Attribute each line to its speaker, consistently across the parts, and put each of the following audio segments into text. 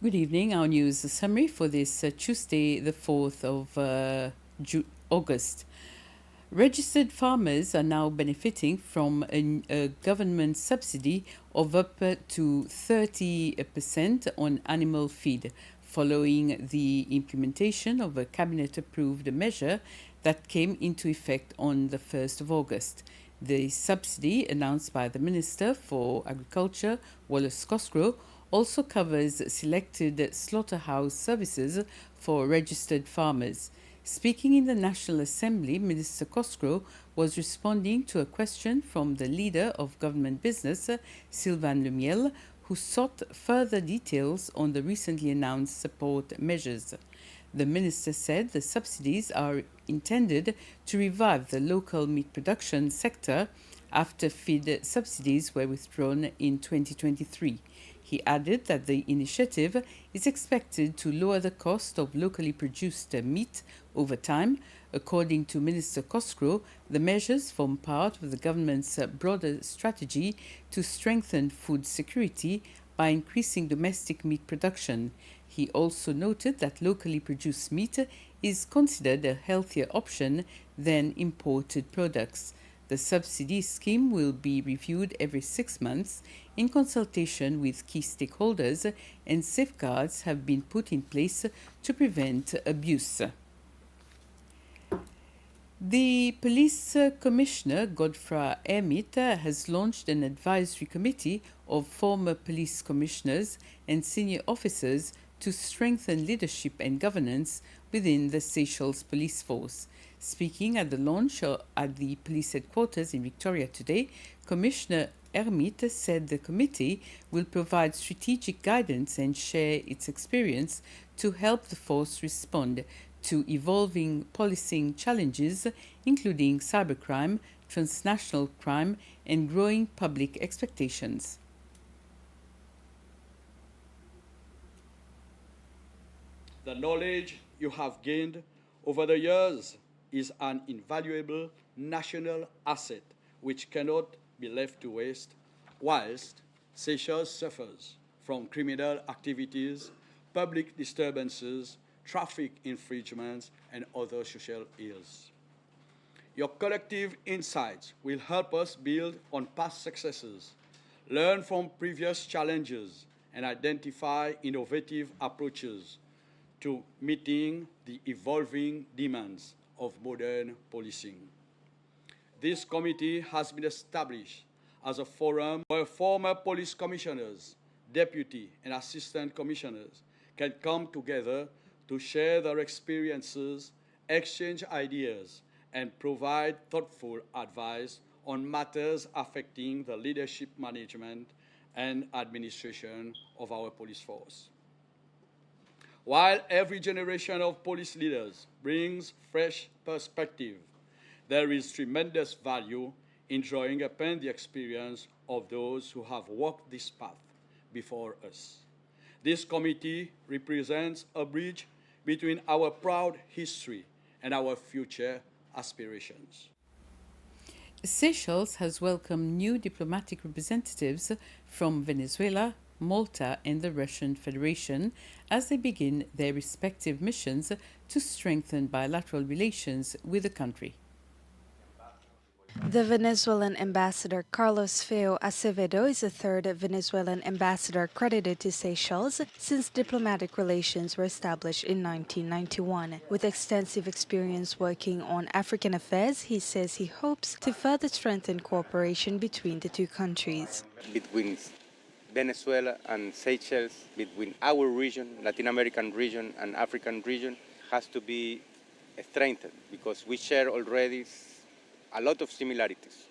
Speaker 1: Good evening. Our news summary for this Tuesday, the 4th of August. Registered farmers are now benefiting from a government subsidy of up to 30% on animal feed, following the implementation of a cabinet-approved measure that came into effect on the 1st of August. The subsidy, announced by the Minister for Agriculture, Wallace Cosgrove, also covers selected slaughterhouse services for registered farmers. Speaking in the National Assembly, Minister Cosgrove was responding to a question from the leader of government business, Sylvain Lemiel, who sought further details on the recently announced support measures. The minister said the subsidies are intended to revive the local meat production sector after feed subsidies were withdrawn in 2023. He added that the initiative is expected to lower the cost of locally produced meat over time. According to Minister Cosgrove, the measures form part of the government's broader strategy to strengthen food security by increasing domestic meat production. He also noted that locally produced meat is considered a healthier option than imported products. The subsidy scheme will be reviewed every 6 months in consultation with key stakeholders, and safeguards have been put in place to prevent abuse. The police commissioner, Godfrey Hermit, has launched an advisory committee of former police commissioners and senior officers to strengthen leadership and governance within the Seychelles police force. Speaking at the launch at the police headquarters in Victoria today, Commissioner Hermit said the committee will provide strategic guidance and share its experience to help the force respond to evolving policing challenges, including cybercrime, transnational crime, and growing public expectations.
Speaker 2: The knowledge you have gained over the years is an invaluable national asset which cannot be left to waste, whilst Seychelles suffers from criminal activities, public disturbances, traffic infringements, and other social ills. Your collective insights will help us build on past successes, learn from previous challenges, and identify innovative approaches to meeting the evolving demands of modern policing. This committee has been established as a forum where former police commissioners, deputy and assistant commissioners can come together to share their experiences, exchange ideas, and provide thoughtful advice on matters affecting the leadership, management, and administration of our police force. While every generation of police leaders brings fresh perspective, there is tremendous value in drawing upon the experience of those who have walked this path before us. This committee represents a bridge between our proud history and our future aspirations.
Speaker 1: Seychelles has welcomed new diplomatic representatives from Venezuela, Malta, and the Russian Federation as they begin their respective missions to strengthen bilateral relations with the country.
Speaker 3: The Venezuelan ambassador Carlos Feo Acevedo is the third Venezuelan ambassador credited to Seychelles since diplomatic relations were established in 1991. With extensive experience working on African affairs, he says he hopes to further strengthen cooperation between the two countries.
Speaker 4: Between Venezuela and Seychelles, between our region, Latin American region, and African region, has to be strengthened because we share already a lot of similarities.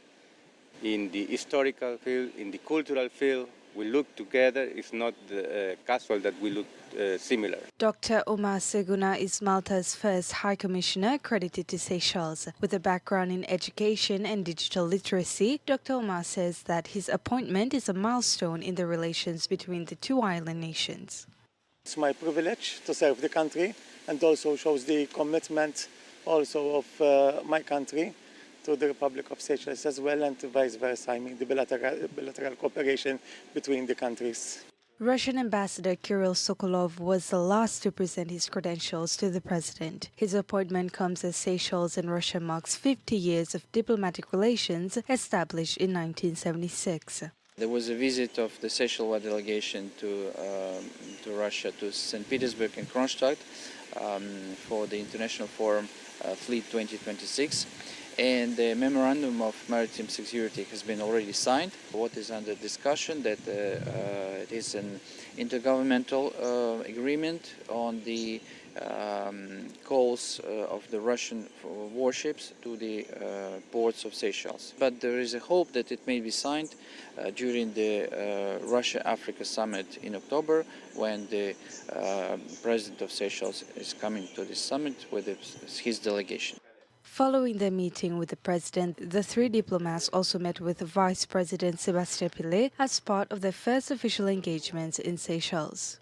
Speaker 4: In the historical field, in the cultural field, we look together. It's not casual that we look similar.
Speaker 3: Dr. Omar Seguna is Malta's first High Commissioner credited to Seychelles. With a background in education and digital literacy, Dr. Omar says that his appointment is a milestone in the relations between the two island nations.
Speaker 5: It's my privilege to serve the country and also shows the commitment also of my country to the Republic of Seychelles as well, and vice versa. I mean, the bilateral cooperation between the countries.
Speaker 3: Russian Ambassador Kirill Sokolov was the last to present his credentials to the president. His appointment comes as Seychelles and Russia marks 50 years of diplomatic relations established in 1976.
Speaker 6: There was a visit of the Seychelles delegation to Russia, to St. Petersburg and Kronstadt for the International Forum Fleet 2026. And the Memorandum of Maritime Security has been already signed. What is under discussion that it is an intergovernmental agreement on the calls of the Russian warships to the ports of Seychelles. But there is a hope that it may be signed during the Russia-Africa summit in October, when the president of Seychelles is coming to this summit with his delegation.
Speaker 3: Following their meeting with the president, the three diplomats also met with Vice President Sébastien Pillet as part of their first official engagements in Seychelles.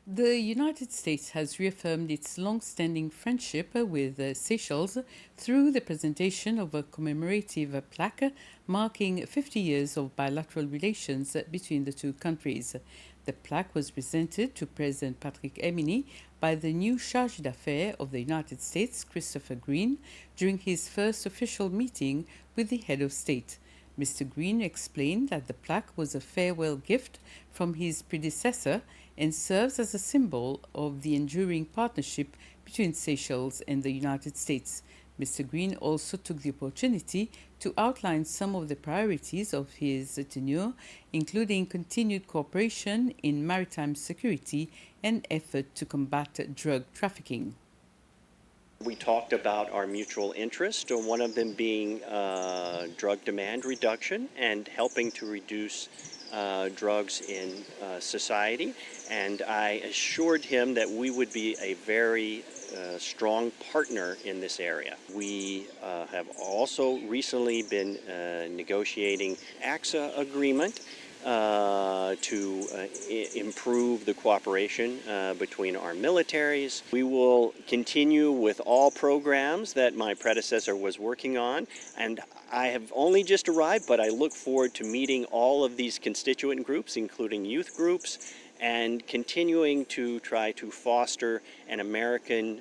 Speaker 1: The United States has reaffirmed its long-standing friendship with Seychelles through the presentation of a commemorative plaque marking 50 years of bilateral relations between the two countries. The plaque was presented to President Patrick Emini by the new Chargé d'Affaires of the United States, Christopher Green, during his first official meeting with the head of state. Mr. Green explained that the plaque was a farewell gift from his predecessor and serves as a symbol of the enduring partnership between Seychelles and the United States. Mr. Green also took the opportunity to outline some of the priorities of his tenure, including continued cooperation in maritime security and effort to combat drug trafficking.
Speaker 7: We talked about our mutual interest, one of them being drug demand reduction and helping to reduce drugs in society. And I assured him that we would be a very strong partner in this area. We have also recently been negotiating AXA agreement to improve the cooperation between our militaries. We will continue with all programs that my predecessor was working on, and I have only just arrived, but I look forward to meeting all of these constituent groups, including youth groups, and continuing to try to foster an American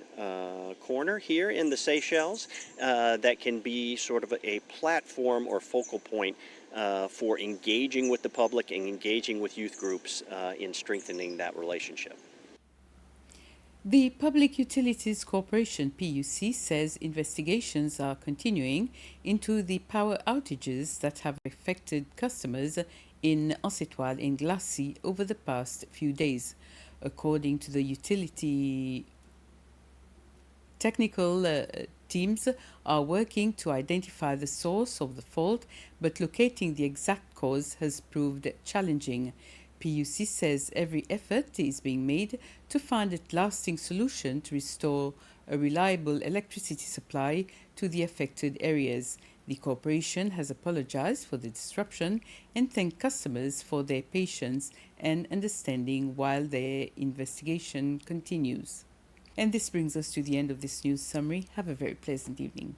Speaker 7: corner here in the Seychelles that can be sort of a platform or focal point for engaging with the public and engaging with youth groups in strengthening that relationship.
Speaker 1: The Public Utilities Corporation, PUC, says investigations are continuing into the power outages that have affected customers in Océtoile and Glacy over the past few days. According to the utility, technical teams are working to identify the source of the fault, but locating the exact cause has proved challenging. PUC says every effort is being made to find a lasting solution to restore a reliable electricity supply to the affected areas. The corporation has apologized for the disruption and thanked customers for their patience and understanding while their investigation continues. And this brings us to the end of this news summary. Have a very pleasant evening.